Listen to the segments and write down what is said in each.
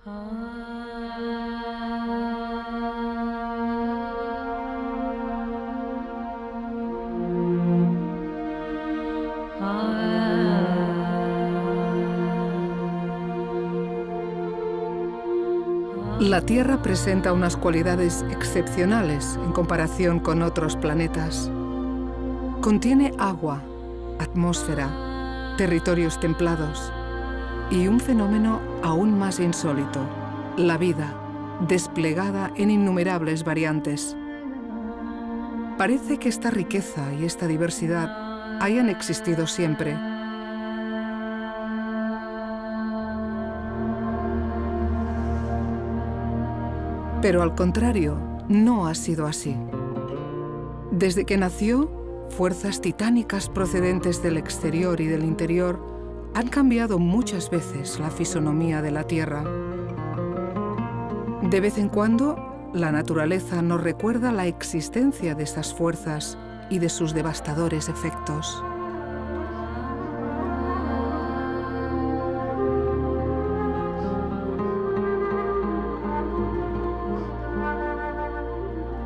La Tierra presenta unas cualidades excepcionales en comparación con otros planetas. Contiene agua, atmósfera, territorios templados y un fenómeno aún más insólito, la vida, desplegada en innumerables variantes. Parece que esta riqueza y esta diversidad hayan existido siempre. Pero al contrario, no ha sido así. Desde que nació, fuerzas titánicas procedentes del exterior y del interior han cambiado muchas veces la fisonomía de la Tierra. De vez en cuando, la naturaleza nos recuerda la existencia de estas fuerzas y de sus devastadores efectos.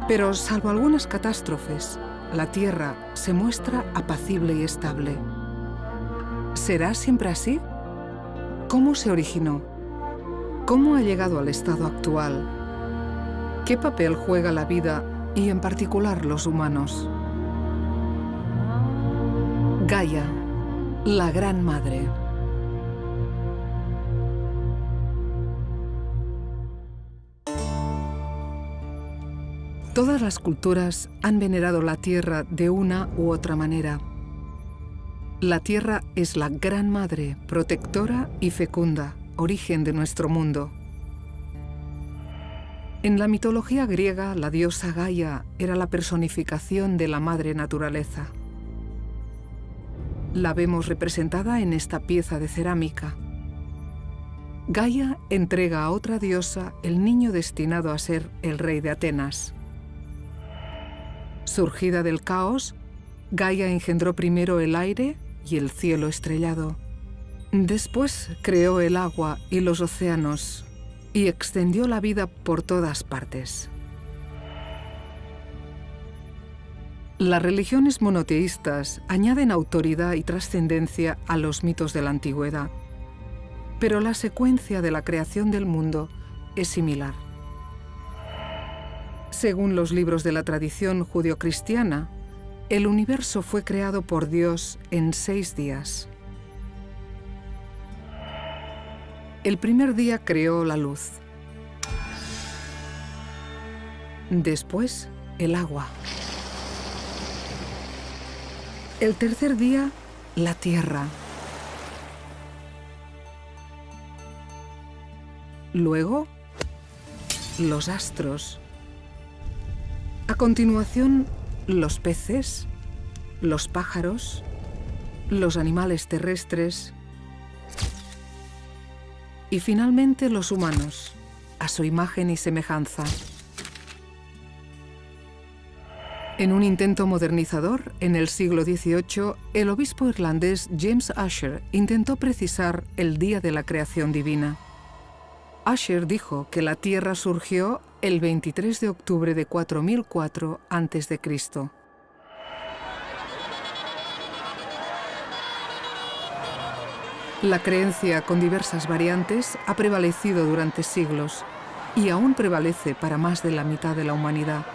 Pero salvo algunas catástrofes, la Tierra se muestra apacible y estable. ¿Será siempre así? ¿Cómo se originó? ¿Cómo ha llegado al estado actual? ¿Qué papel juega la vida y en particular los humanos? Gaia, la Gran Madre. Todas las culturas han venerado la Tierra de una u otra manera. La Tierra es la Gran Madre, protectora y fecunda, origen de nuestro mundo. En la mitología griega, la diosa Gaia era la personificación de la madre naturaleza. La vemos representada en esta pieza de cerámica. Gaia entrega a otra diosa el niño destinado a ser el rey de Atenas. Surgida del caos, Gaia engendró primero el aire y el cielo estrellado. Después creó el agua y los océanos y extendió la vida por todas partes. Las religiones monoteístas añaden autoridad y trascendencia a los mitos de la antigüedad, pero la secuencia de la creación del mundo es similar. Según los libros de la tradición judeocristiana, el universo fue creado por Dios en 6 días. El primer día creó la luz. Después, el agua. El tercer día, la tierra. Luego, los astros. A continuación, los peces, los pájaros, los animales terrestres y finalmente los humanos, a su imagen y semejanza. En un intento modernizador, en el siglo XVIII, el obispo irlandés James Ussher intentó precisar el día de la creación divina. Ussher dijo que la Tierra surgió el 23 de octubre de 4004 a.C. La creencia, con diversas variantes, ha prevalecido durante siglos y aún prevalece para más de la mitad de la humanidad.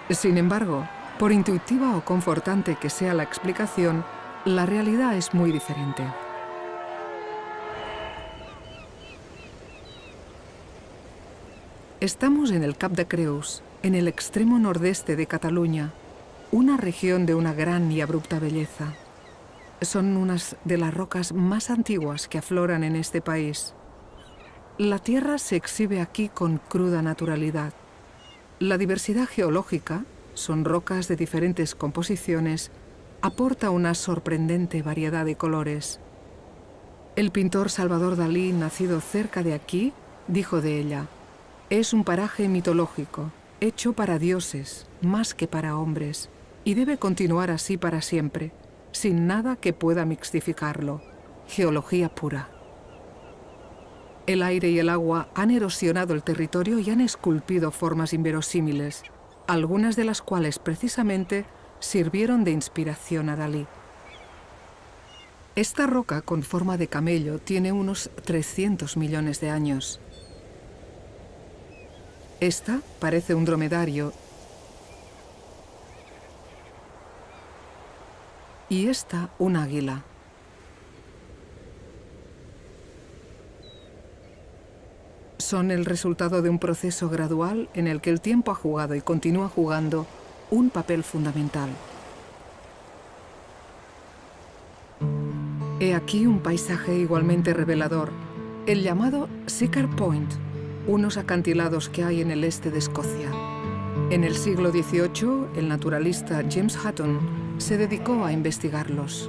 Sin embargo, por intuitiva o confortante que sea la explicación, la realidad es muy diferente. Estamos en el Cap de Creus, en el extremo nordeste de Cataluña, una región de una gran y abrupta belleza. Son unas de las rocas más antiguas que afloran en este país. La tierra se exhibe aquí con cruda naturalidad. La diversidad geológica, son rocas de diferentes composiciones, aporta una sorprendente variedad de colores. El pintor Salvador Dalí, nacido cerca de aquí, dijo de ella: es un paraje mitológico, hecho para dioses, más que para hombres, y debe continuar así para siempre, sin nada que pueda mixtificarlo. Geología pura. El aire y el agua han erosionado el territorio y han esculpido formas inverosímiles, algunas de las cuales precisamente sirvieron de inspiración a Dalí. Esta roca con forma de camello tiene unos 300 millones de años. Esta parece un dromedario y esta un águila. Son el resultado de un proceso gradual en el que el tiempo ha jugado y continúa jugando un papel fundamental. He aquí un paisaje igualmente revelador, el llamado Siccar Point, unos acantilados que hay en el este de Escocia. En el siglo XVIII, el naturalista James Hutton se dedicó a investigarlos.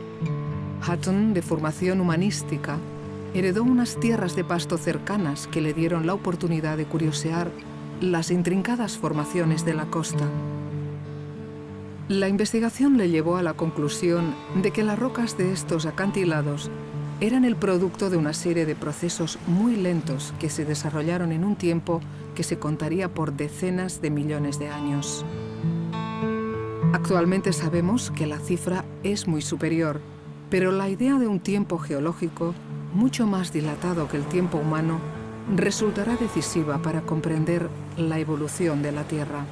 Hutton, de formación humanística, heredó unas tierras de pasto cercanas que le dieron la oportunidad de curiosear las intrincadas formaciones de la costa. La investigación le llevó a la conclusión de que las rocas de estos acantilados eran el producto de una serie de procesos muy lentos que se desarrollaron en un tiempo que se contaría por decenas de millones de años. Actualmente sabemos que la cifra es muy superior, pero la idea de un tiempo geológico mucho más dilatado que el tiempo humano resultará decisiva para comprender la evolución de la Tierra.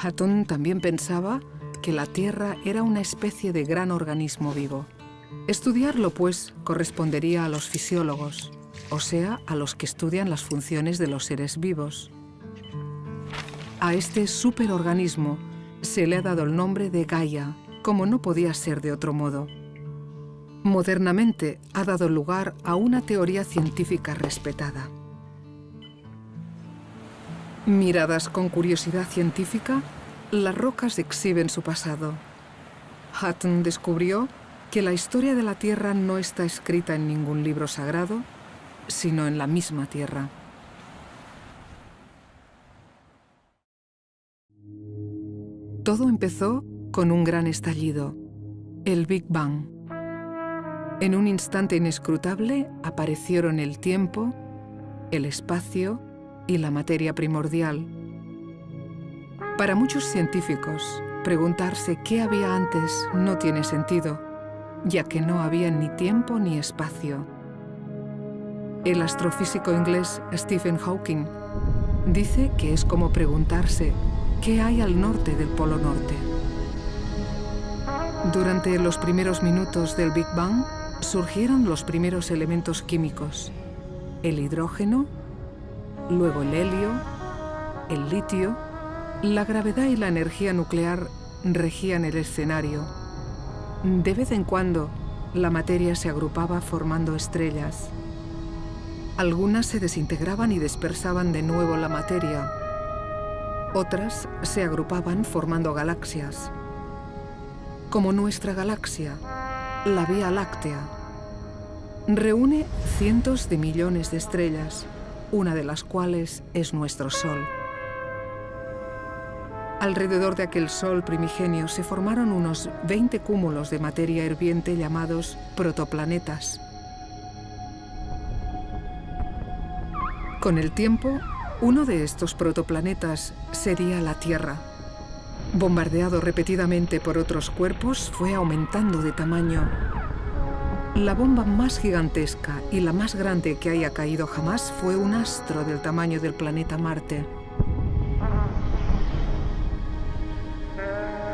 Hutton también pensaba que la Tierra era una especie de gran organismo vivo. Estudiarlo, pues, correspondería a los fisiólogos, o sea, a los que estudian las funciones de los seres vivos. A este superorganismo se le ha dado el nombre de Gaia, como no podía ser de otro modo. Modernamente ha dado lugar a una teoría científica respetada. Miradas con curiosidad científica, las rocas exhiben su pasado. Hutton descubrió que la historia de la Tierra no está escrita en ningún libro sagrado, sino en la misma Tierra. Todo empezó con un gran estallido, el Big Bang. En un instante inescrutable aparecieron el tiempo, el espacio y la materia primordial. Para muchos científicos, preguntarse qué había antes no tiene sentido, ya que no había ni tiempo ni espacio. El astrofísico inglés Stephen Hawking dice que es como preguntarse qué hay al norte del Polo Norte. Durante los primeros minutos del Big Bang surgieron los primeros elementos químicos, el hidrógeno, luego el helio, el litio. La gravedad y la energía nuclear regían el escenario. De vez en cuando, la materia se agrupaba formando estrellas. Algunas se desintegraban y dispersaban de nuevo la materia. Otras se agrupaban formando galaxias. Como nuestra galaxia, la Vía Láctea reúne cientos de millones de estrellas, una de las cuales es nuestro Sol. Alrededor de aquel Sol primigenio se formaron unos 20 cúmulos de materia hirviente llamados protoplanetas. Con el tiempo, uno de estos protoplanetas sería la Tierra. Bombardeado repetidamente por otros cuerpos, fue aumentando de tamaño. La bomba más gigantesca y la más grande que haya caído jamás fue un astro del tamaño del planeta Marte.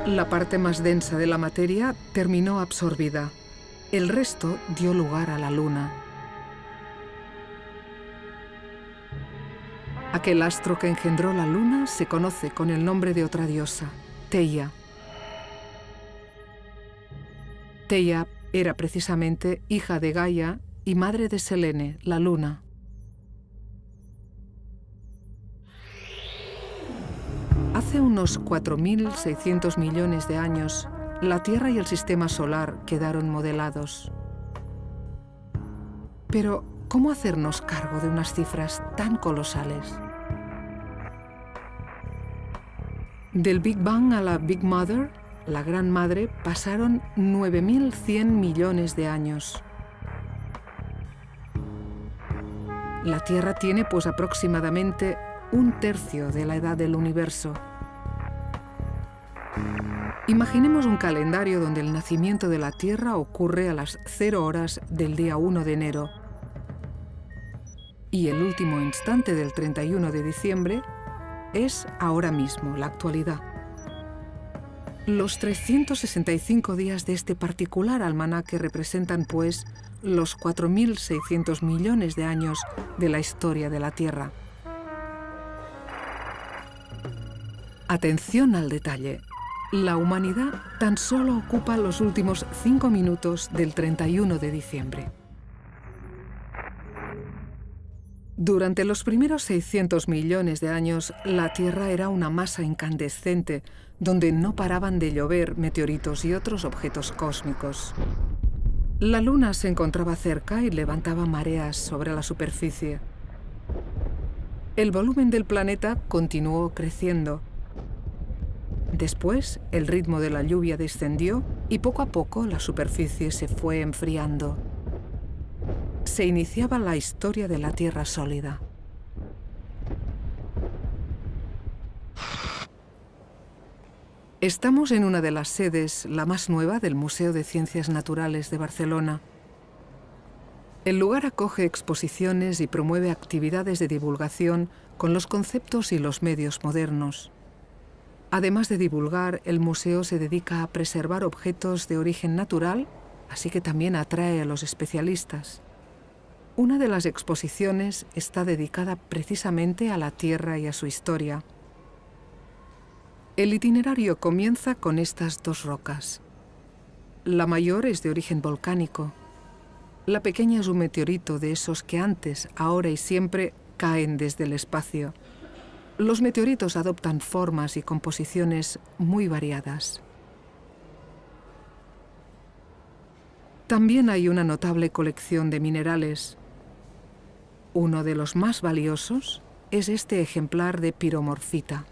La parte más densa de la materia terminó absorbida. El resto dio lugar a la Luna. Aquel astro que engendró la Luna se conoce con el nombre de otra diosa, Theia. Theia era precisamente hija de Gaia y madre de Selene, la Luna. Hace unos 4.600 millones de años, la Tierra y el Sistema Solar quedaron modelados. Pero, ¿cómo hacernos cargo de unas cifras tan colosales? Del Big Bang a la Big Mother, la Gran Madre, pasaron 9.100 millones de años. La Tierra tiene pues aproximadamente un tercio de la edad del universo. Imaginemos un calendario donde el nacimiento de la Tierra ocurre a las 0 horas del día 1 de enero y el último instante del 31 de diciembre es ahora mismo, la actualidad. Los 365 días de este particular almanaque representan, pues, los 4.600 millones de años de la historia de la Tierra. Atención al detalle. La humanidad tan solo ocupa los últimos 5 minutos del 31 de diciembre. Durante los primeros 600 millones de años, la Tierra era una masa incandescente donde no paraban de llover meteoritos y otros objetos cósmicos. La Luna se encontraba cerca y levantaba mareas sobre la superficie. El volumen del planeta continuó creciendo. Después, el ritmo de la lluvia descendió y poco a poco la superficie se fue enfriando. Se iniciaba la historia de la Tierra sólida. Estamos en una de las sedes, la más nueva, del Museo de Ciencias Naturales de Barcelona. El lugar acoge exposiciones y promueve actividades de divulgación con los conceptos y los medios modernos. Además de divulgar, el museo se dedica a preservar objetos de origen natural, así que también atrae a los especialistas. Una de las exposiciones está dedicada precisamente a la Tierra y a su historia. El itinerario comienza con estas dos rocas. La mayor es de origen volcánico. La pequeña es un meteorito de esos que antes, ahora y siempre caen desde el espacio. Los meteoritos adoptan formas y composiciones muy variadas. También hay una notable colección de minerales. Uno de los más valiosos es este ejemplar de piromorfita.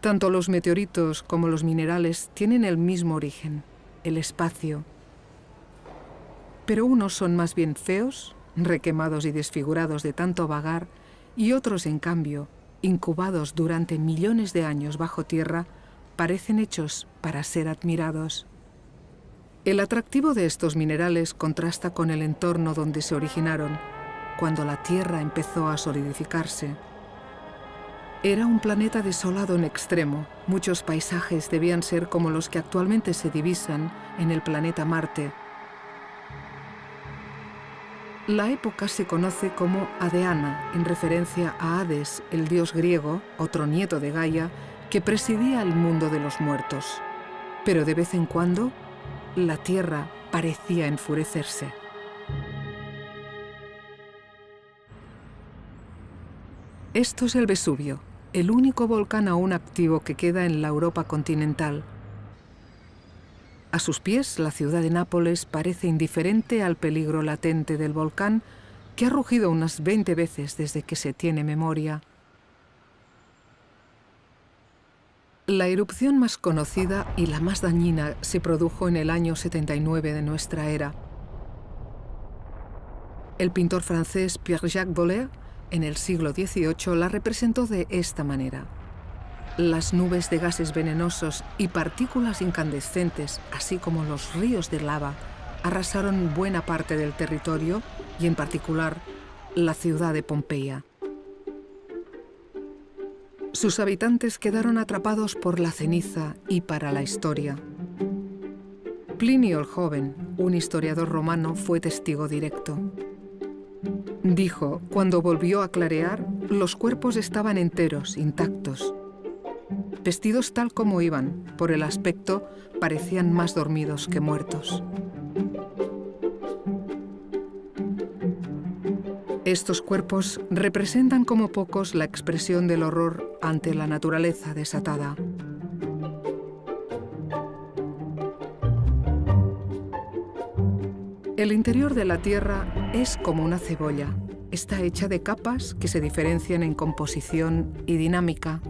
Tanto los meteoritos como los minerales tienen el mismo origen, el espacio. Pero unos son más bien feos, requemados y desfigurados de tanto vagar, y otros, en cambio, incubados durante millones de años bajo tierra, parecen hechos para ser admirados. El atractivo de estos minerales contrasta con el entorno donde se originaron, cuando la Tierra empezó a solidificarse. Era un planeta desolado en extremo. Muchos paisajes debían ser como los que actualmente se divisan en el planeta Marte. La época se conoce como Adeana, en referencia a Hades, el dios griego, otro nieto de Gaia, que presidía el mundo de los muertos. Pero de vez en cuando, la Tierra parecía enfurecerse. Esto es el Vesubio, el único volcán aún activo que queda en la Europa continental. A sus pies, la ciudad de Nápoles parece indiferente al peligro latente del volcán, que ha rugido unas 20 veces desde que se tiene memoria. La erupción más conocida y la más dañina se produjo en el año 79 de nuestra era. El pintor francés Pierre-Jacques Boller, en el siglo XVIII, la representó de esta manera. Las nubes de gases venenosos y partículas incandescentes, así como los ríos de lava, arrasaron buena parte del territorio y, en particular, la ciudad de Pompeya. Sus habitantes quedaron atrapados por la ceniza y para la historia. Plinio el Joven, un historiador romano, fue testigo directo. Dijo, cuando volvió a clarear, los cuerpos estaban enteros, intactos. Vestidos tal como iban, por el aspecto, parecían más dormidos que muertos. Estos cuerpos representan como pocos la expresión del horror ante la naturaleza desatada. El interior de la Tierra es como una cebolla. Está hecha de capas que se diferencian en composición y dinámica.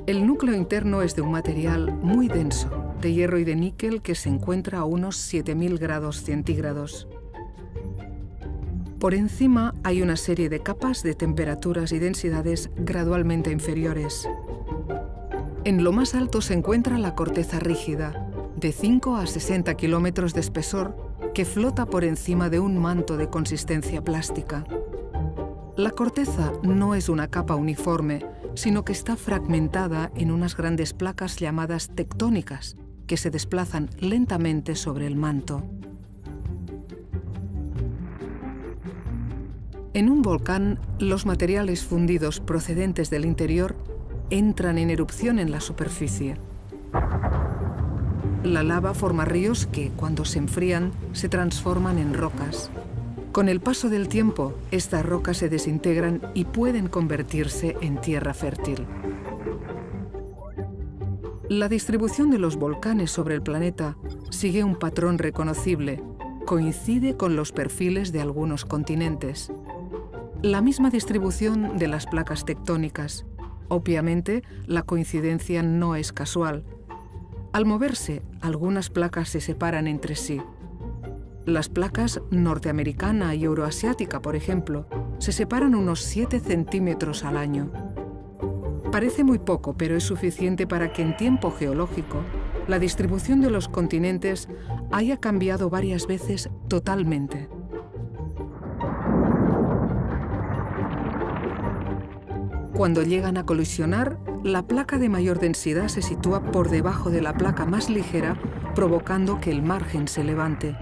El núcleo interno es de un material muy denso, de hierro y de níquel, que se encuentra a unos 7000 grados centígrados. Por encima hay una serie de capas de temperaturas y densidades gradualmente inferiores. En lo más alto se encuentra la corteza rígida, de 5 a 60 kilómetros de espesor, que flota por encima de un manto de consistencia plástica. La corteza no es una capa uniforme, sino que está fragmentada en unas grandes placas llamadas tectónicas, que se desplazan lentamente sobre el manto. En un volcán, los materiales fundidos procedentes del interior entran en erupción en la superficie. La lava forma ríos que, cuando se enfrían, se transforman en rocas. Con el paso del tiempo, estas rocas se desintegran y pueden convertirse en tierra fértil. La distribución de los volcanes sobre el planeta sigue un patrón reconocible, coincide con los perfiles de algunos continentes. La misma distribución de las placas tectónicas. Obviamente, la coincidencia no es casual. Al moverse, algunas placas se separan entre sí. Las placas norteamericana y euroasiática, por ejemplo, se separan unos 7 centímetros al año. Parece muy poco, pero es suficiente para que en tiempo geológico la distribución de los continentes haya cambiado varias veces totalmente. Cuando llegan a colisionar, la placa de mayor densidad se sitúa por debajo de la placa más ligera, provocando que el margen se levante.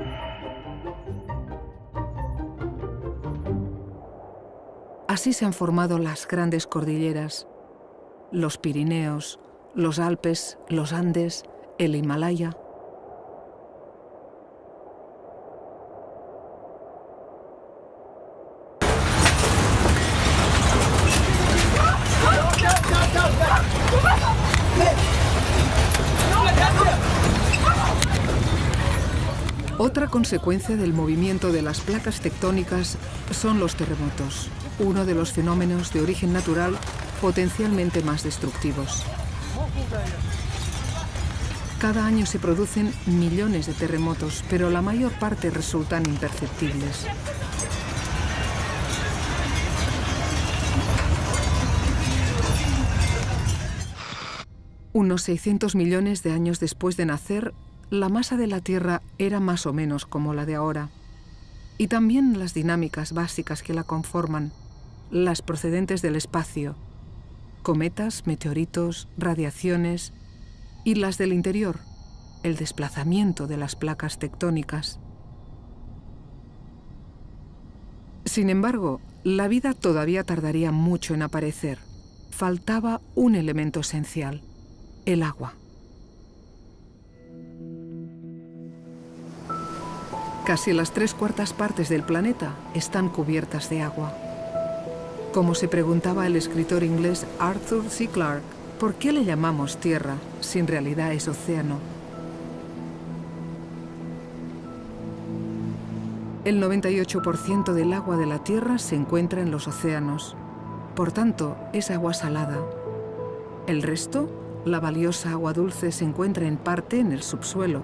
Así se han formado las grandes cordilleras, los Pirineos, los Alpes, los Andes, el Himalaya. Otra consecuencia del movimiento de las placas tectónicas son los terremotos, uno de los fenómenos de origen natural potencialmente más destructivos. Cada año se producen millones de terremotos, pero la mayor parte resultan imperceptibles. Unos 600 millones de años después de nacer, la masa de la Tierra era más o menos como la de ahora. Y también las dinámicas básicas que la conforman, las procedentes del espacio, cometas, meteoritos, radiaciones, y las del interior, el desplazamiento de las placas tectónicas. Sin embargo, la vida todavía tardaría mucho en aparecer. Faltaba un elemento esencial, el agua. Casi las 3/4 partes del planeta están cubiertas de agua. Como se preguntaba el escritor inglés Arthur C. Clarke, ¿por qué le llamamos tierra si en realidad es océano? El 98% del agua de la Tierra se encuentra en los océanos. Por tanto, es agua salada. El resto, la valiosa agua dulce, se encuentra en parte en el subsuelo.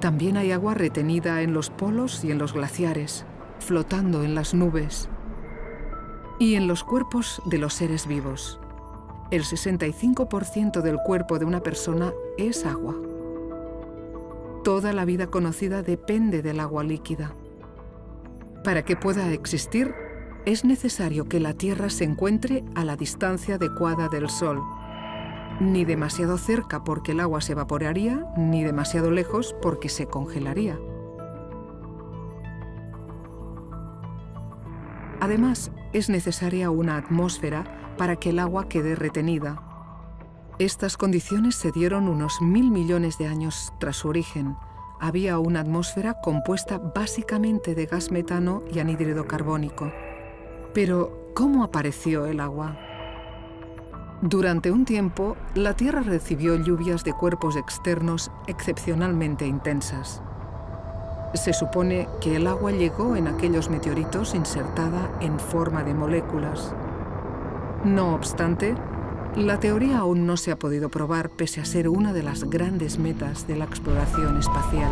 También hay agua retenida en los polos y en los glaciares, flotando en las nubes y en los cuerpos de los seres vivos. El 65% del cuerpo de una persona es agua. Toda la vida conocida depende del agua líquida. Para que pueda existir, es necesario que la Tierra se encuentre a la distancia adecuada del Sol. Ni demasiado cerca porque el agua se evaporaría, ni demasiado lejos porque se congelaría. Además, es necesaria una atmósfera para que el agua quede retenida. Estas condiciones se dieron unos 1000 millones de años tras su origen. Había una atmósfera compuesta básicamente de gas metano y anhídrido carbónico. Pero, ¿cómo apareció el agua? Durante un tiempo, la Tierra recibió lluvias de cuerpos externos excepcionalmente intensas. Se supone que el agua llegó en aquellos meteoritos insertada en forma de moléculas. No obstante, la teoría aún no se ha podido probar pese a ser una de las grandes metas de la exploración espacial.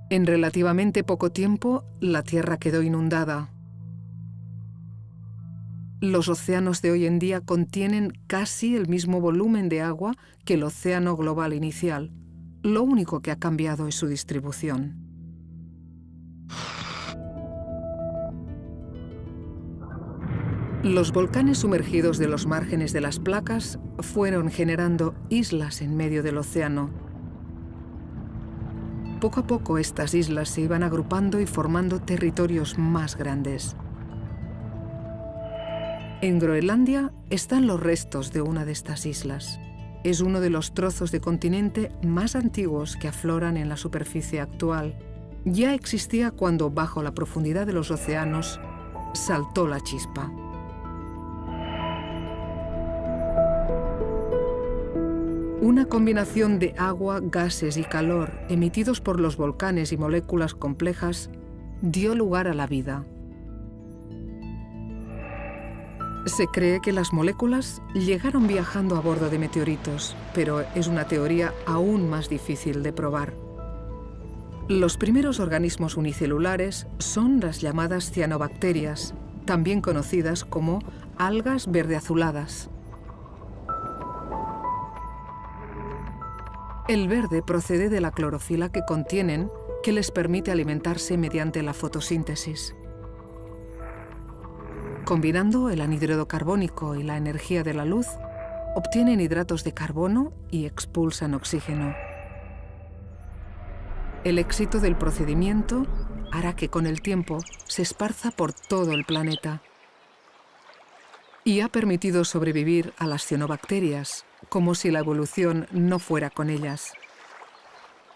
En relativamente poco tiempo, la Tierra quedó inundada. Los océanos de hoy en día contienen casi el mismo volumen de agua que el océano global inicial. Lo único que ha cambiado es su distribución. Los volcanes sumergidos de los márgenes de las placas fueron generando islas en medio del océano. Poco a poco estas islas se iban agrupando y formando territorios más grandes. En Groenlandia están los restos de una de estas islas. Es uno de los trozos de continente más antiguos que afloran en la superficie actual. Ya existía cuando, bajo la profundidad de los océanos, saltó la chispa. Una combinación de agua, gases y calor emitidos por los volcanes y moléculas complejas dio lugar a la vida. Se cree que las moléculas llegaron viajando a bordo de meteoritos, pero es una teoría aún más difícil de probar. Los primeros organismos unicelulares son las llamadas cianobacterias, también conocidas como algas verdeazuladas. El verde procede de la clorofila que contienen, que les permite alimentarse mediante la fotosíntesis. Combinando el anhídrido carbónico y la energía de la luz, obtienen hidratos de carbono y expulsan oxígeno. El éxito del procedimiento hará que con el tiempo se esparza por todo el planeta. Y ha permitido sobrevivir a las cianobacterias, como si la evolución no fuera con ellas.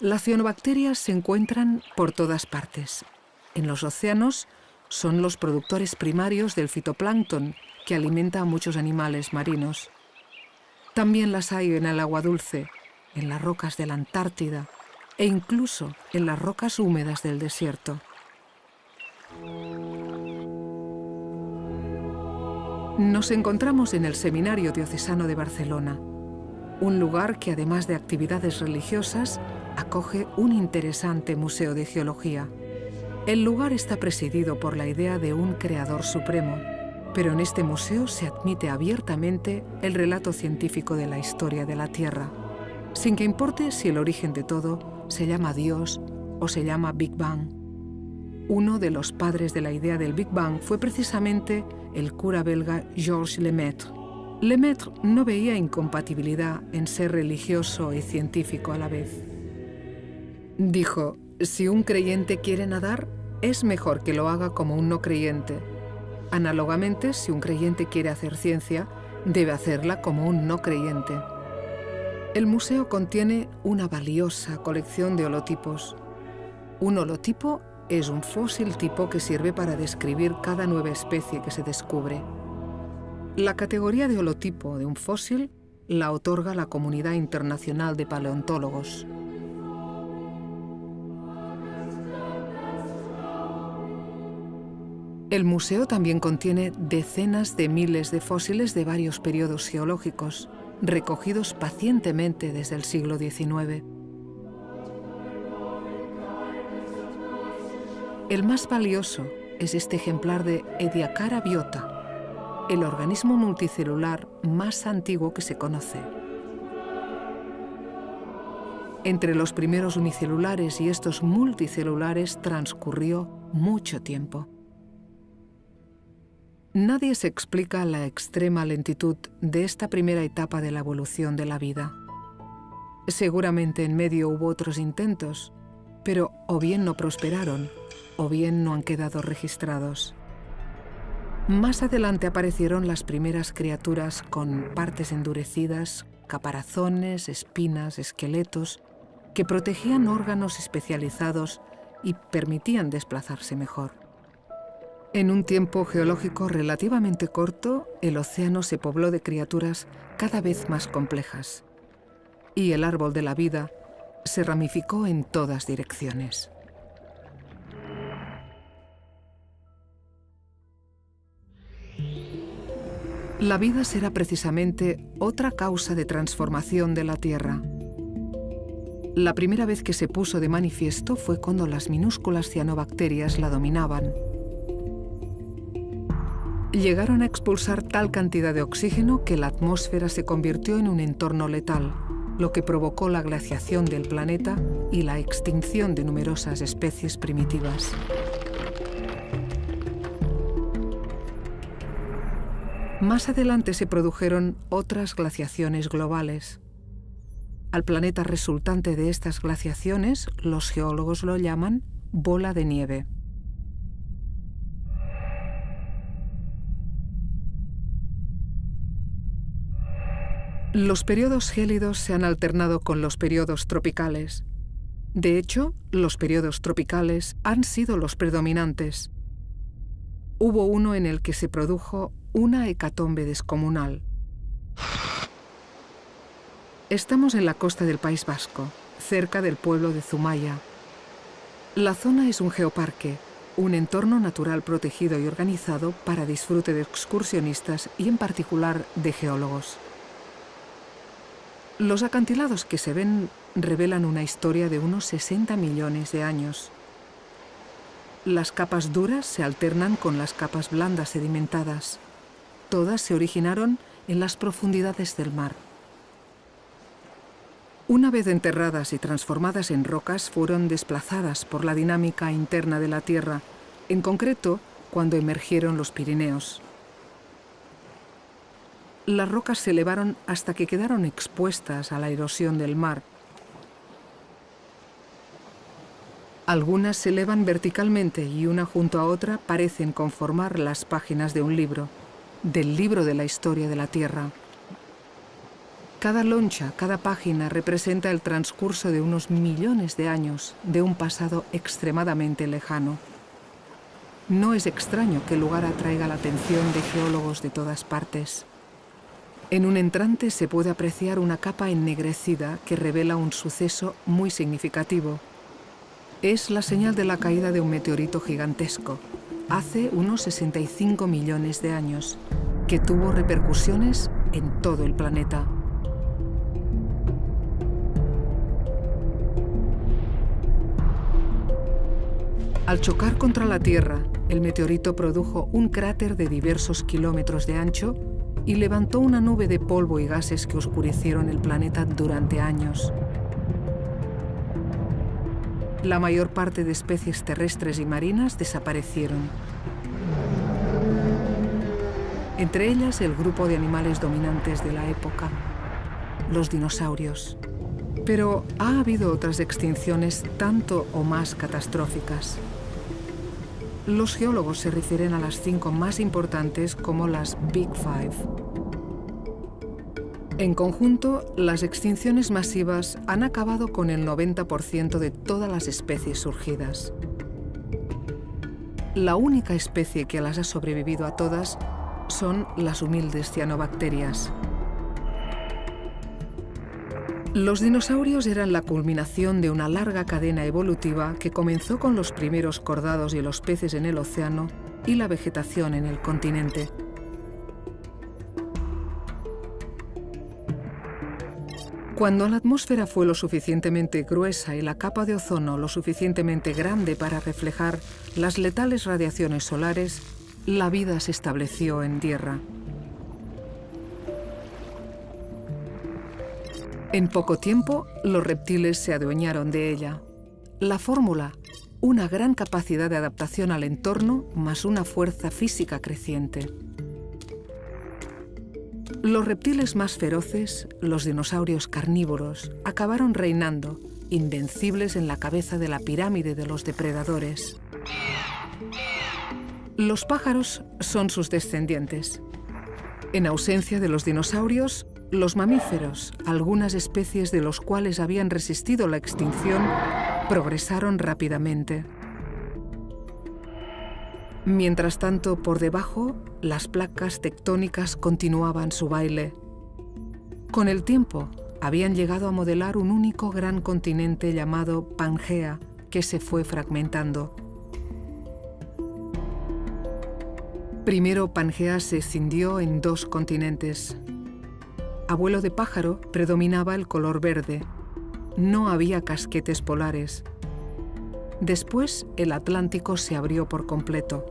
Las cianobacterias se encuentran por todas partes. En los océanos son los productores primarios del fitoplancton, que alimenta a muchos animales marinos. También las hay en el agua dulce, en las rocas de la Antártida e incluso en las rocas húmedas del desierto. Nos encontramos en el Seminario Diocesano de Barcelona, un lugar que, además de actividades religiosas, acoge un interesante museo de geología. El lugar está presidido por la idea de un creador supremo, pero en este museo se admite abiertamente el relato científico de la historia de la Tierra, sin que importe si el origen de todo se llama Dios o se llama Big Bang. Uno de los padres de la idea del Big Bang fue precisamente el cura belga Georges Lemaitre. Lemaitre no veía incompatibilidad en ser religioso y científico a la vez. Dijo: si un creyente quiere nadar, es mejor que lo haga como un no creyente. Análogamente, si un creyente quiere hacer ciencia, debe hacerla como un no creyente. El museo contiene una valiosa colección de holotipos. Un holotipo es un fósil tipo que sirve para describir cada nueva especie que se descubre. La categoría de holotipo de un fósil la otorga la Comunidad Internacional de Paleontólogos. El museo también contiene decenas de miles de fósiles de varios periodos geológicos, recogidos pacientemente desde el siglo XIX. El más valioso es este ejemplar de Ediacara biota, el organismo multicelular más antiguo que se conoce. Entre los primeros unicelulares y estos multicelulares transcurrió mucho tiempo. Nadie se explica la extrema lentitud de esta primera etapa de la evolución de la vida. Seguramente en medio hubo otros intentos, pero o bien no prosperaron, o bien no han quedado registrados. Más adelante aparecieron las primeras criaturas con partes endurecidas, caparazones, espinas, esqueletos, que protegían órganos especializados y permitían desplazarse mejor. En un tiempo geológico relativamente corto, el océano se pobló de criaturas cada vez más complejas, y el árbol de la vida se ramificó en todas direcciones. La vida será precisamente otra causa de transformación de la Tierra. La primera vez que se puso de manifiesto fue cuando las minúsculas cianobacterias la dominaban. Llegaron a expulsar tal cantidad de oxígeno que la atmósfera se convirtió en un entorno letal, lo que provocó la glaciación del planeta y la extinción de numerosas especies primitivas. Más adelante se produjeron otras glaciaciones globales. Al planeta resultante de estas glaciaciones, los geólogos lo llaman bola de nieve. Los periodos gélidos se han alternado con los periodos tropicales. De hecho, los periodos tropicales han sido los predominantes. Hubo uno en el que se produjo una hecatombe descomunal. Estamos en la costa del País Vasco, cerca del pueblo de Zumaya. La zona es un geoparque, un entorno natural protegido y organizado para disfrute de excursionistas y en particular de geólogos. Los acantilados que se ven revelan una historia de unos 60 millones de años. Las capas duras se alternan con las capas blandas sedimentadas. Todas se originaron en las profundidades del mar. Una vez enterradas y transformadas en rocas, fueron desplazadas por la dinámica interna de la Tierra, en concreto cuando emergieron los Pirineos. Las rocas se elevaron hasta que quedaron expuestas a la erosión del mar. Algunas se elevan verticalmente y una junto a otra parecen conformar las páginas de un libro, del libro de la historia de la Tierra. Cada loncha, cada página representa el transcurso de unos millones de años de un pasado extremadamente lejano. No es extraño que el lugar atraiga la atención de geólogos de todas partes. En un entrante se puede apreciar una capa ennegrecida que revela un suceso muy significativo. Es la señal de la caída de un meteorito gigantesco, hace unos 65 millones de años, que tuvo repercusiones en todo el planeta. Al chocar contra la Tierra, el meteorito produjo un cráter de diversos kilómetros de ancho y levantó una nube de polvo y gases que oscurecieron el planeta durante años. La mayor parte de especies terrestres y marinas desaparecieron. Entre ellas el grupo de animales dominantes de la época, los dinosaurios. Pero ha habido otras extinciones tanto o más catastróficas. Los geólogos se refieren a las 5 más importantes como las Big Five. En conjunto, las extinciones masivas han acabado con el 90% de todas las especies surgidas. La única especie que las ha sobrevivido a todas son las humildes cianobacterias. Los dinosaurios eran la culminación de una larga cadena evolutiva que comenzó con los primeros cordados y los peces en el océano y la vegetación en el continente. Cuando la atmósfera fue lo suficientemente gruesa y la capa de ozono lo suficientemente grande para reflejar las letales radiaciones solares, la vida se estableció en tierra. En poco tiempo, los reptiles se adueñaron de ella. La fórmula, una gran capacidad de adaptación al entorno más una fuerza física creciente. Los reptiles más feroces, los dinosaurios carnívoros, acabaron reinando, invencibles en la cabeza de la pirámide de los depredadores. Los pájaros son sus descendientes. En ausencia de los dinosaurios, los mamíferos, algunas especies de los cuales habían resistido la extinción, progresaron rápidamente. Mientras tanto, por debajo, las placas tectónicas continuaban su baile. Con el tiempo, habían llegado a modelar un único gran continente llamado Pangea, que se fue fragmentando. Primero, Pangea se escindió en 2 continentes. Abuelo de pájaro, predominaba el color verde. no había casquetes polares. Después, el Atlántico se abrió por completo.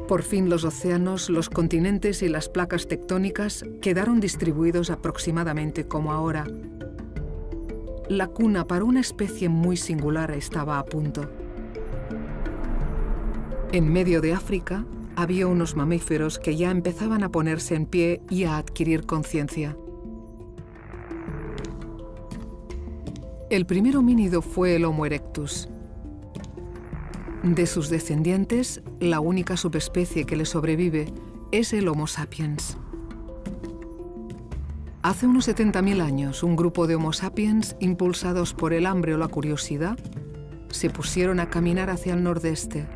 Por fin los océanos, los continentes y las placas tectónicas quedaron distribuidos aproximadamente como ahora. La cuna para una especie muy singular estaba a punto. En medio de África había unos mamíferos que ya empezaban a ponerse en pie y a adquirir conciencia. El primer homínido fue el Homo erectus. De sus descendientes, la única subespecie que le sobrevive es el Homo sapiens. Hace unos 70.000 años, un grupo de Homo sapiens, impulsados por el hambre o la curiosidad, se pusieron a caminar hacia el nordeste.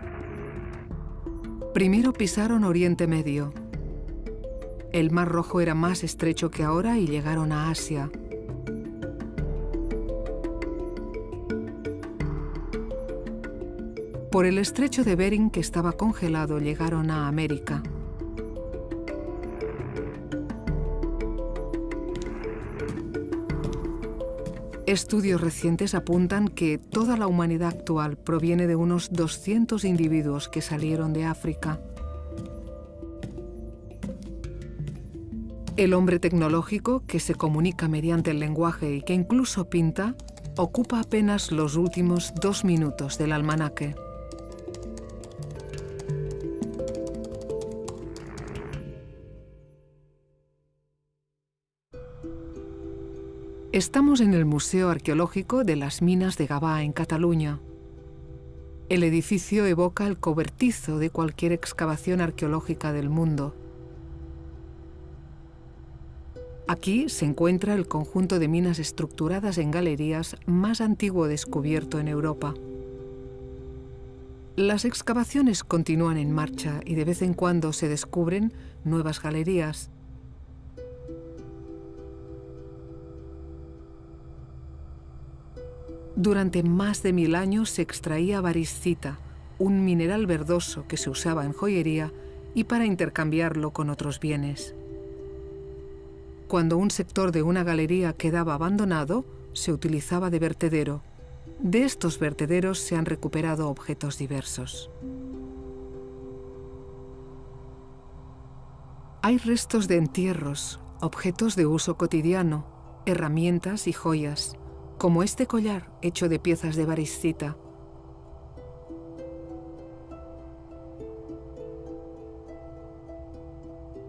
Primero pisaron Oriente Medio. El Mar Rojo era más estrecho que ahora y llegaron a Asia. Por el estrecho de Bering, que estaba congelado, llegaron a América. Estudios recientes apuntan que toda la humanidad actual proviene de unos 200 individuos que salieron de África. El hombre tecnológico, que se comunica mediante el lenguaje y que incluso pinta, ocupa apenas los últimos 2 minutos del almanaque. Estamos en el Museo Arqueológico de las Minas de Gavà, en Cataluña. El edificio evoca el cobertizo de cualquier excavación arqueológica del mundo. Aquí se encuentra el conjunto de minas estructuradas en galerías más antiguo descubierto en Europa. Las excavaciones continúan en marcha y de vez en cuando se descubren nuevas galerías. Durante más de 1000 años se extraía variscita, un mineral verdoso que se usaba en joyería y para intercambiarlo con otros bienes. Cuando un sector de una galería quedaba abandonado, se utilizaba de vertedero. De estos vertederos se han recuperado objetos diversos. Hay restos de entierros, objetos de uso cotidiano, herramientas y joyas, como este collar hecho de piezas de variscita.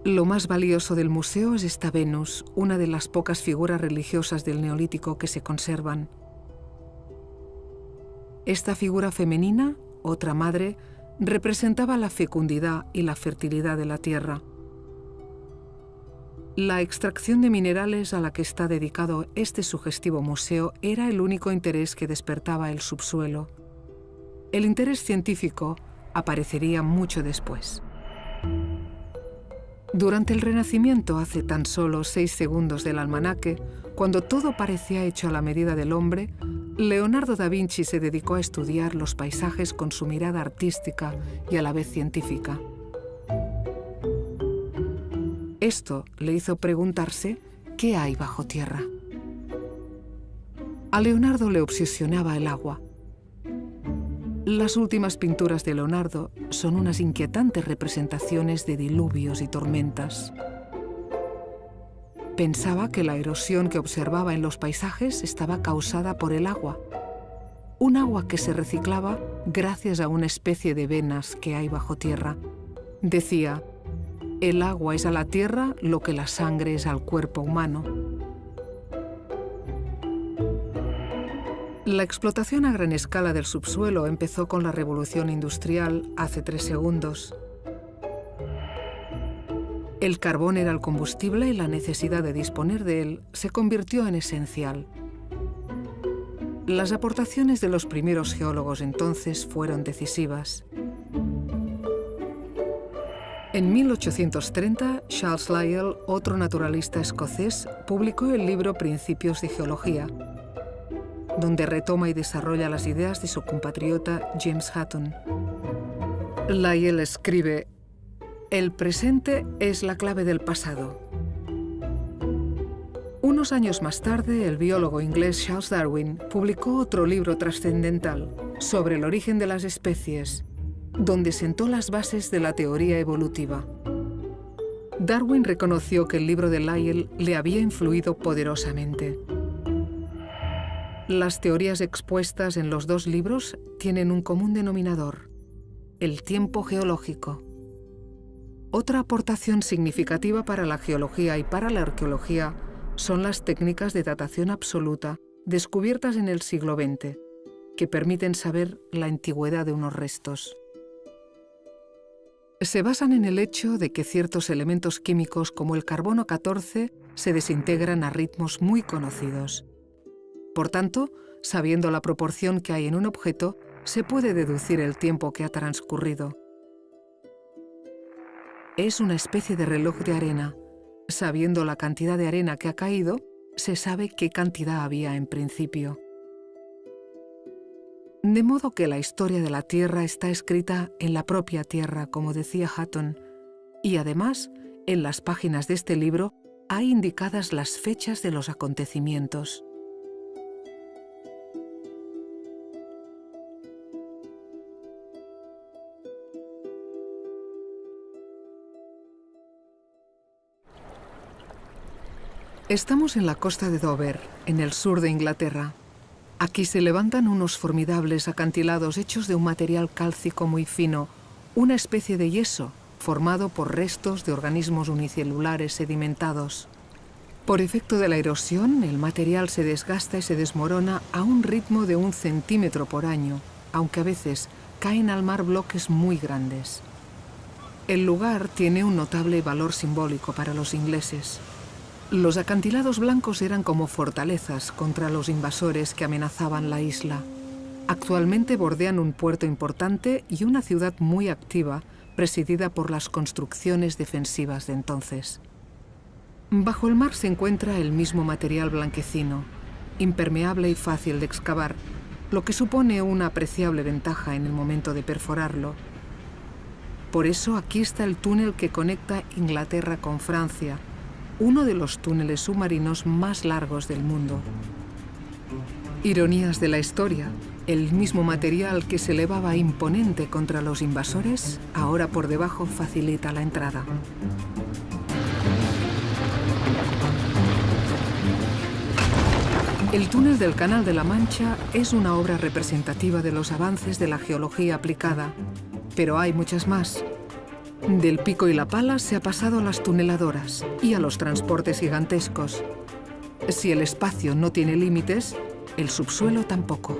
Lo más valioso del museo es esta Venus, una de las pocas figuras religiosas del Neolítico que se conservan. Esta figura femenina, otra madre, representaba la fecundidad y la fertilidad de la tierra. La extracción de minerales a la que está dedicado este sugestivo museo era el único interés que despertaba el subsuelo. El interés científico aparecería mucho después. Durante el Renacimiento, hace tan solo 6 segundos del almanaque, cuando todo parecía hecho a la medida del hombre, Leonardo da Vinci se dedicó a estudiar los paisajes con su mirada artística y a la vez científica. Esto le hizo preguntarse qué hay bajo tierra. A Leonardo le obsesionaba el agua. Las últimas pinturas de Leonardo son unas inquietantes representaciones de diluvios y tormentas. Pensaba que la erosión que observaba en los paisajes estaba causada por el agua, un agua que se reciclaba gracias a una especie de venas que hay bajo tierra. Decía: el agua es a la tierra lo que la sangre es al cuerpo humano. La explotación a gran escala del subsuelo empezó con la revolución industrial hace 3 segundos. El carbón era el combustible y la necesidad de disponer de él se convirtió en esencial. Las aportaciones de los primeros geólogos entonces fueron decisivas. En 1830, Charles Lyell, otro naturalista escocés, publicó el libro Principios de Geología, donde retoma y desarrolla las ideas de su compatriota James Hutton. Lyell escribe: El presente es la clave del pasado. Unos años más tarde, el biólogo inglés Charles Darwin publicó otro libro trascendental sobre el origen de las especies, donde sentó las bases de la teoría evolutiva. Darwin reconoció que el libro de Lyell le había influido poderosamente. Las teorías expuestas en los dos libros tienen un común denominador: el tiempo geológico. Otra aportación significativa para la geología y para la arqueología son las técnicas de datación absoluta descubiertas en el siglo XX, que permiten saber la antigüedad de unos restos. Se basan en el hecho de que ciertos elementos químicos como el carbono 14 se desintegran a ritmos muy conocidos. Por tanto, sabiendo la proporción que hay en un objeto, se puede deducir el tiempo que ha transcurrido. Es una especie de reloj de arena. Sabiendo la cantidad de arena que ha caído, se sabe qué cantidad había en principio. De modo que la historia de la Tierra está escrita en la propia Tierra, como decía Hutton, y además, en las páginas de este libro hay indicadas las fechas de los acontecimientos. Estamos en la costa de Dover, en el sur de Inglaterra. Aquí se levantan unos formidables acantilados hechos de un material cálcico muy fino, una especie de yeso formado por restos de organismos unicelulares sedimentados. Por efecto de la erosión, el material se desgasta y se desmorona a un ritmo de 1 centímetro por año, aunque a veces caen al mar bloques muy grandes. El lugar tiene un notable valor simbólico para los ingleses. Los acantilados blancos eran como fortalezas contra los invasores que amenazaban la isla. Actualmente bordean un puerto importante y una ciudad muy activa, presidida por las construcciones defensivas de entonces. Bajo el mar se encuentra el mismo material blanquecino, impermeable y fácil de excavar, lo que supone una apreciable ventaja en el momento de perforarlo. Por eso aquí está el túnel que conecta Inglaterra con Francia, uno de los túneles submarinos más largos del mundo. Ironías de la historia, el mismo material que se elevaba imponente contra los invasores, ahora por debajo facilita la entrada. El túnel del Canal de la Mancha es una obra representativa de los avances de la geología aplicada, pero hay muchas más. Del pico y la pala se ha pasado a las tuneladoras y a los transportes gigantescos. Si el espacio no tiene límites, el subsuelo tampoco.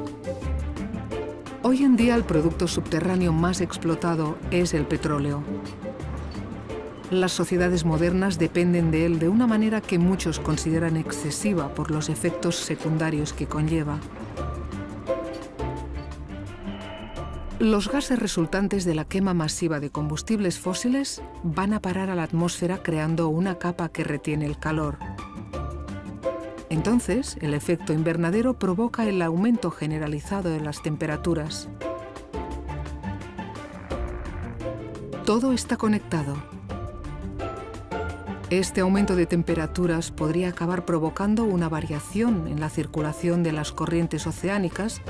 Hoy en día el producto subterráneo más explotado es el petróleo. Las sociedades modernas dependen de él de una manera que muchos consideran excesiva por los efectos secundarios que conlleva. Los gases resultantes de la quema masiva de combustibles fósiles van a parar a la atmósfera creando una capa que retiene el calor. Entonces, el efecto invernadero provoca el aumento generalizado de las temperaturas. Todo está conectado. Este aumento de temperaturas podría acabar provocando una variación en la circulación de las corrientes oceánicas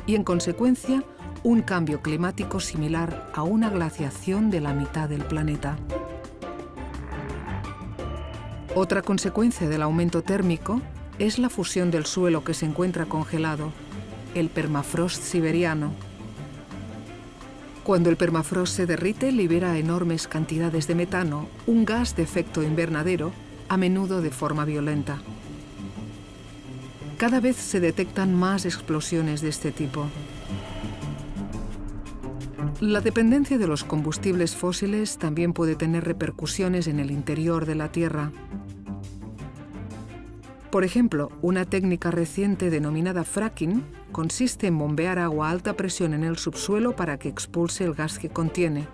y, en consecuencia, un cambio climático similar a una glaciación de la mitad del planeta. Otra consecuencia del aumento térmico es la fusión del suelo que se encuentra congelado, el permafrost siberiano. Cuando el permafrost se derrite, libera enormes cantidades de metano, un gas de efecto invernadero, a menudo de forma violenta. Cada vez se detectan más explosiones de este tipo. La dependencia de los combustibles fósiles también puede tener repercusiones en el interior de la Tierra. Por ejemplo, una técnica reciente denominada fracking consiste en bombear agua a alta presión en el subsuelo para que expulse el gas que contiene.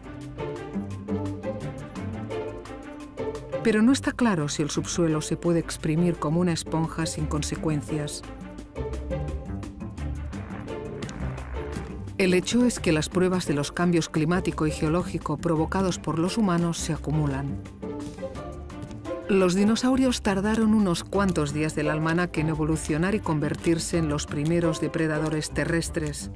Pero no está claro si el subsuelo se puede exprimir como una esponja sin consecuencias. El hecho es que las pruebas de los cambios climático y geológico provocados por los humanos se acumulan. Los dinosaurios tardaron unos cuantos días del almanaque en evolucionar y convertirse en los primeros depredadores terrestres.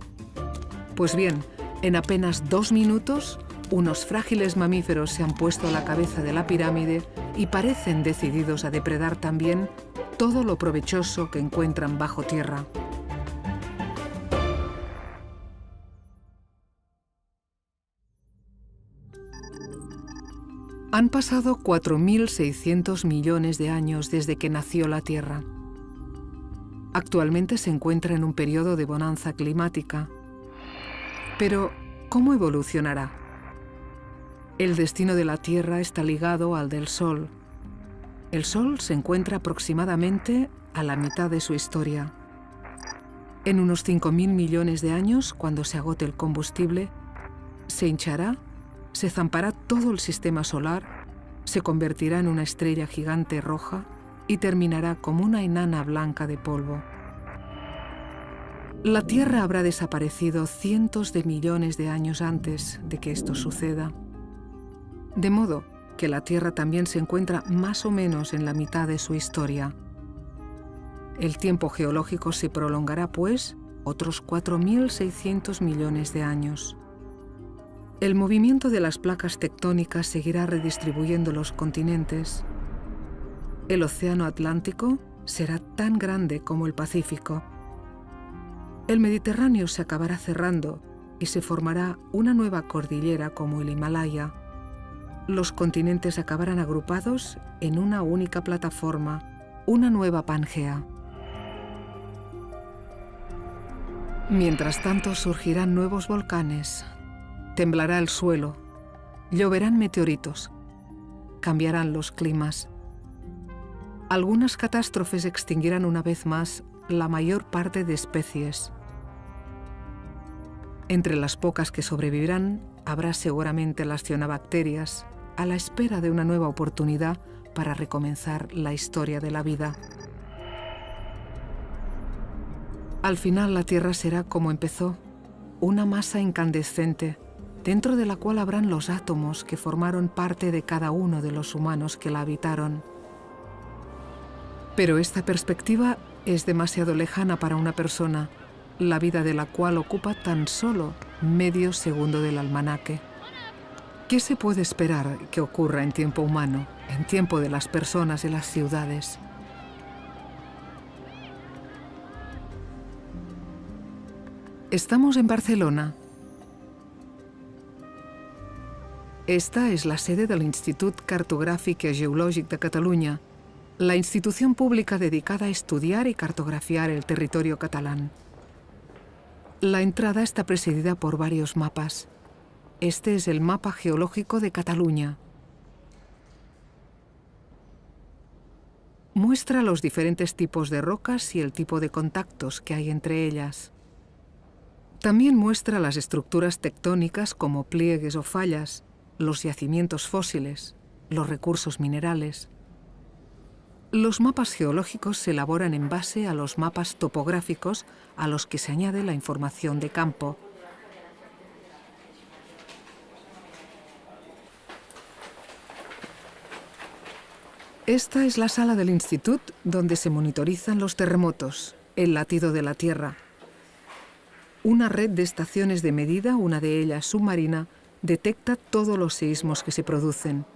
Pues bien, en apenas 2 minutos, unos frágiles mamíferos se han puesto a la cabeza de la pirámide y parecen decididos a depredar también todo lo provechoso que encuentran bajo tierra. Han pasado 4.600 millones de años desde que nació la Tierra. Actualmente se encuentra en un periodo de bonanza climática. Pero, ¿cómo evolucionará? El destino de la Tierra está ligado al del Sol. El Sol se encuentra aproximadamente a la mitad de su historia. En unos 5.000 millones de años, cuando se agote el combustible, se hinchará, se zampará todo el sistema solar, se convertirá en una estrella gigante roja y terminará como una enana blanca de polvo. La Tierra habrá desaparecido cientos de millones de años antes de que esto suceda. De modo que la Tierra también se encuentra más o menos en la mitad de su historia. El tiempo geológico se prolongará, pues, otros 4.600 millones de años. El movimiento de las placas tectónicas seguirá redistribuyendo los continentes. El océano Atlántico será tan grande como el Pacífico. El Mediterráneo se acabará cerrando y se formará una nueva cordillera como el Himalaya. Los continentes acabarán agrupados en una única plataforma, una nueva Pangea. Mientras tanto, surgirán nuevos volcanes. Temblará el suelo, lloverán meteoritos, cambiarán los climas. Algunas catástrofes extinguirán una vez más la mayor parte de especies. Entre las pocas que sobrevivirán, habrá seguramente las cianobacterias, a la espera de una nueva oportunidad para recomenzar la historia de la vida. Al final la Tierra será como empezó, una masa incandescente, dentro de la cual habrán los átomos que formaron parte de cada uno de los humanos que la habitaron. Pero esta perspectiva es demasiado lejana para una persona, la vida de la cual ocupa tan solo medio segundo del almanaque. ¿Qué se puede esperar que ocurra en tiempo humano, en tiempo de las personas de las ciudades? Estamos en Barcelona. Esta és la sede de l'Institut Cartogràfic i Geològic de Catalunya, la institución pública dedicada a estudiar y cartografiar el territorio catalán. La entrada está presidida por varios mapas. Este es el mapa geológico de Cataluña. Muestra los diferentes tipos de rocas y el tipo de contactos que hay entre ellas. También muestra las estructuras tectónicas como pliegues o fallas, los yacimientos fósiles, los recursos minerales. Los mapas geológicos se elaboran en base a los mapas topográficos a los que se añade la información de campo. Esta es la sala del Institut donde se monitorizan los terremotos, el latido de la Tierra. Una red de estaciones de medida, una de ellas submarina, detecta todos los seísmos que se producen.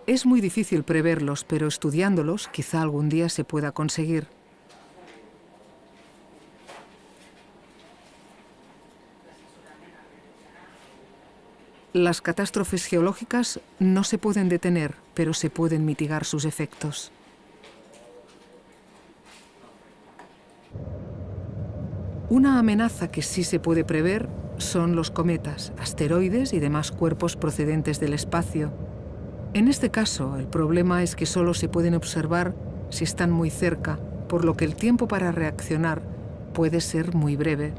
Es muy difícil preverlos, pero estudiándolos quizá algún día se pueda conseguir. Las catástrofes geológicas no se pueden detener, pero se pueden mitigar sus efectos. Una amenaza que sí se puede prever son los cometas, asteroides y demás cuerpos procedentes del espacio. En este caso, el problema es que solo se pueden observar si están muy cerca, por lo que el tiempo para reaccionar puede ser muy breve.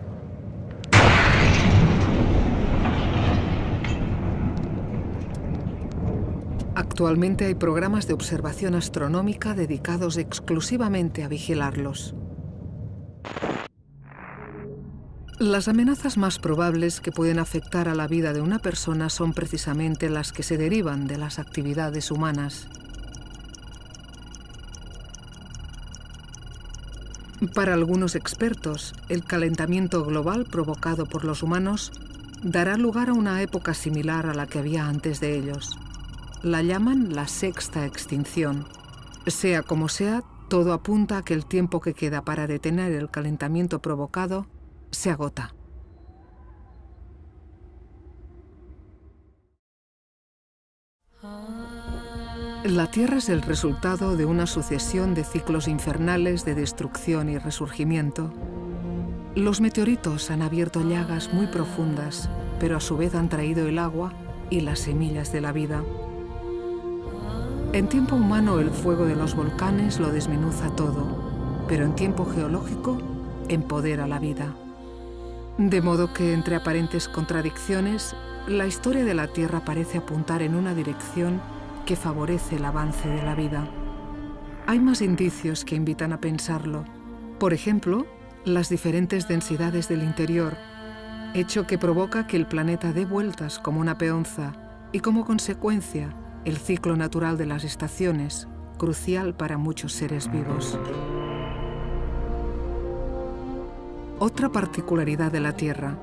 Actualmente hay programas de observación astronómica dedicados exclusivamente a vigilarlos. Las amenazas más probables que pueden afectar a la vida de una persona son precisamente las que se derivan de las actividades humanas. Para algunos expertos, el calentamiento global provocado por los humanos dará lugar a una época similar a la que había antes de ellos. La llaman la sexta extinción. Sea como sea, todo apunta a que el tiempo que queda para detener el calentamiento provocado se agota. La Tierra es el resultado de una sucesión de ciclos infernales de destrucción y resurgimiento. Los meteoritos han abierto llagas muy profundas, pero a su vez han traído el agua y las semillas de la vida. En tiempo humano, el fuego de los volcanes lo desmenuza todo, pero en tiempo geológico empodera la vida. De modo que, entre aparentes contradicciones, la historia de la Tierra parece apuntar en una dirección que favorece el avance de la vida. Hay más indicios que invitan a pensarlo. Por ejemplo, las diferentes densidades del interior, hecho que provoca que el planeta dé vueltas como una peonza y, como consecuencia, el ciclo natural de las estaciones, crucial para muchos seres vivos. Otra particularidad de la Tierra.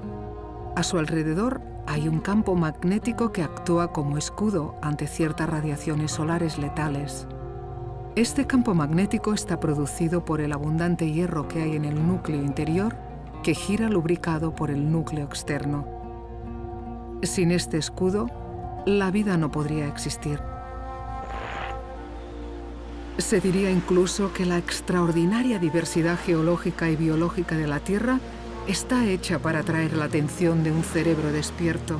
A su alrededor hay un campo magnético que actúa como escudo ante ciertas radiaciones solares letales. Este campo magnético está producido por el abundante hierro que hay en el núcleo interior, que gira lubricado por el núcleo externo. Sin este escudo, la vida no podría existir. Se diría incluso que la extraordinaria diversidad geológica y biológica de la Tierra está hecha para atraer la atención de un cerebro despierto.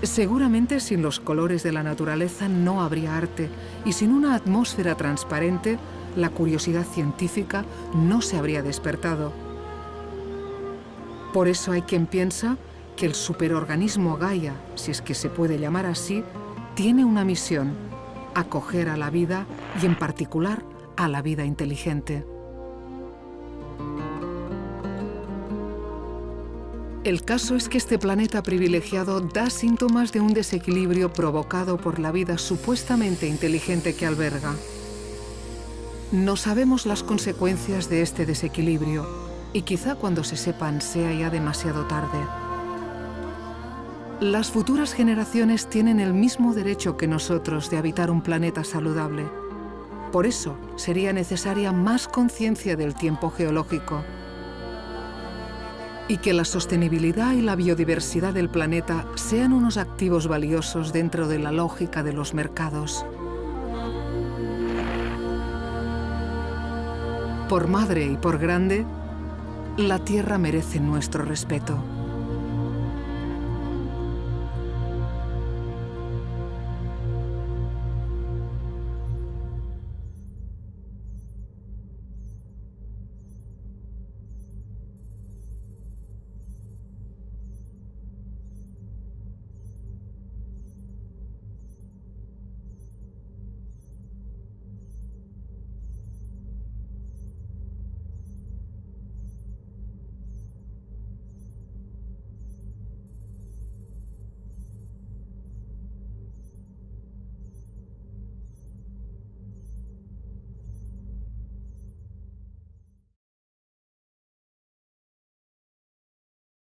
Seguramente sin los colores de la naturaleza no habría arte, y sin una atmósfera transparente, la curiosidad científica no se habría despertado. Por eso hay quien piensa que el superorganismo Gaia, si es que se puede llamar así, tiene una misión: acoger a la vida y, en particular, a la vida inteligente. El caso es que este planeta privilegiado da síntomas de un desequilibrio provocado por la vida supuestamente inteligente que alberga. No sabemos las consecuencias de este desequilibrio, y quizá cuando se sepan sea ya demasiado tarde. Las futuras generaciones tienen el mismo derecho que nosotros de habitar un planeta saludable. Por eso sería necesaria más conciencia del tiempo geológico, y que la sostenibilidad y la biodiversidad del planeta sean unos activos valiosos dentro de la lógica de los mercados. Por madre y por grande, la Tierra merece nuestro respeto.